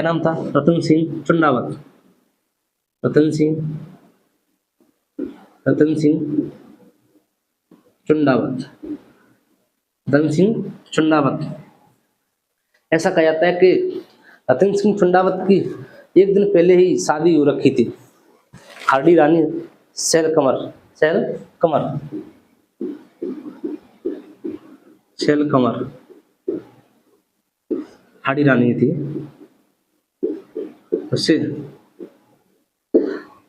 क्या नाम था? रतन सिंह चुंडावत। रतन सिंह चुंडावत। रतन सिंह चुंडावत। ऐसा कहा जाता है कि रतन सिंह चुंडावत की एक दिन पहले ही शादी हो रखी थी हार्डी रानी शैल कमर हार्डी रानी थी, उससे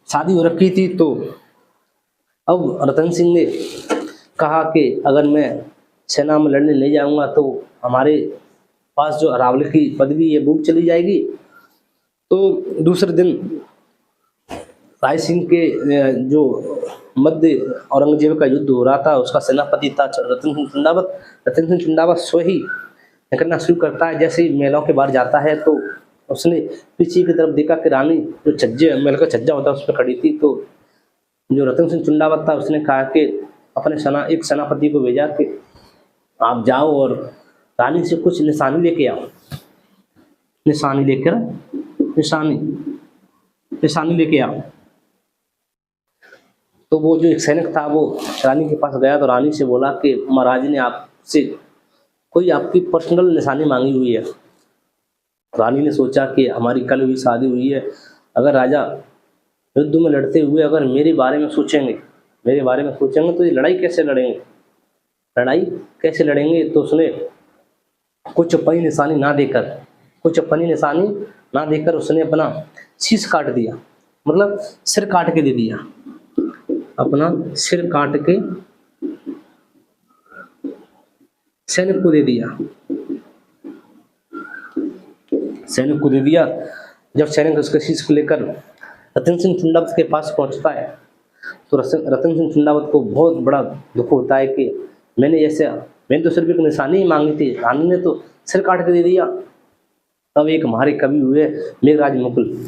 शादी हो रखी थी। तो अब रतन सिंह ने कहा कि अगर मैं सेना में लड़ने नहीं जाऊंगा तो हमारे पास जो अरावली की पदवी है वो चली जाएगी। तो दूसरे दिन राय सिंह के जो मध्य औरंगजेब का युद्ध हो रहा था, उसका सेनापति था रतन सिंह चुंडावत। रतन सिंह चुंडावत स्वयं ही निकलना शुरू करता है। जैसे ही महलों के बाहर जाता है तो उसने पीछे की तरफ देखा कि रानी जो छज्जे महल का छज्जा होता है उस पर खड़ी थी। तो जो रतन सिंह चुंडावत था उसने कहा कि अपने एक सेनापति को भेजा कि आप जाओ और रानी से कुछ निशानी लेके आओ। निशानी लेके आओ। तो वो जो एक सैनिक था वो रानी के पास गया तो रानी से बोला कि महाराज ने आपसे कोई आपकी पर्सनल निशानी मांगी हुई है। रानी ने सोचा कि हमारी कल हुई शादी हुई है, अगर राजा युद्ध में लड़ते हुए अगर मेरे बारे में सोचेंगे तो ये लड़ाई कैसे लड़ेंगे। तो उसने कुछ अपनी निशानी ना देकर उसने अपना शीश काट दिया, मतलब सिर काट के दे दिया। अपना सिर काट के सैनिक को दे दिया। जब सैनिक उसके शीश को लेकर रतन सिंह चुंडावत के पास पहुंचता है तो रतन सिंह चुंडावत को बहुत बड़ा दुख होता है कि मैंने तो सिर्फ एक निशानी ही मांगी थी, रानी ने तो सिर काट के दे दिया। तब एक हमारे कवि हुए मेघराज मुकुल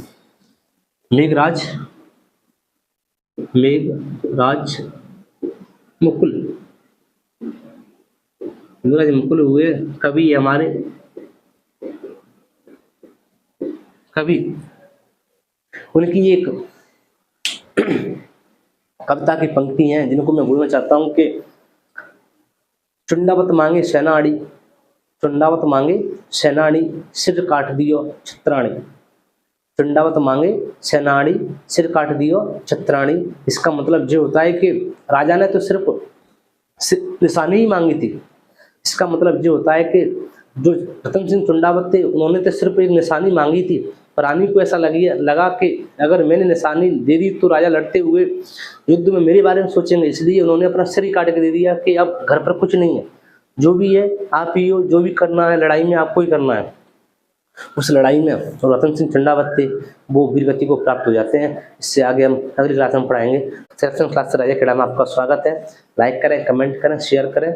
हुए कवि हमारे कवि। उनकी एक कविता की पंक्ति हैं जिनको मैं बोलना चाहता हूं कि चुंडावत मांगे सेनानी सिर काट दियो छत्राणी। इसका मतलब जो होता है कि राजा ने तो सिर्फ निशानी ही मांगी थी। इसका मतलब जो होता है कि जो रतन सिंह चुंडावत थे उन्होंने तो सिर्फ एक निशानी मांगी थी, पर रानी को ऐसा लगा कि अगर मैंने निशानी दे दी तो राजा लड़ते हुए युद्ध में मेरे बारे में सोचेंगे, इसलिए उन्होंने अपना सिर ही काट के दे दिया कि अब घर पर कुछ नहीं है, जो भी है आप ही हो, जो भी करना है लड़ाई में आपको ही करना है। उस लड़ाई में जो रतन सिंह चुंडावत थे वो वीरगति को प्राप्त हो जाते हैं। इससे आगे हम अगली क्लास में पढ़ाएंगे। सेक्शन क्लास से राजा खेड़ा में आपका स्वागत है। लाइक करें, कमेंट करें, शेयर करें।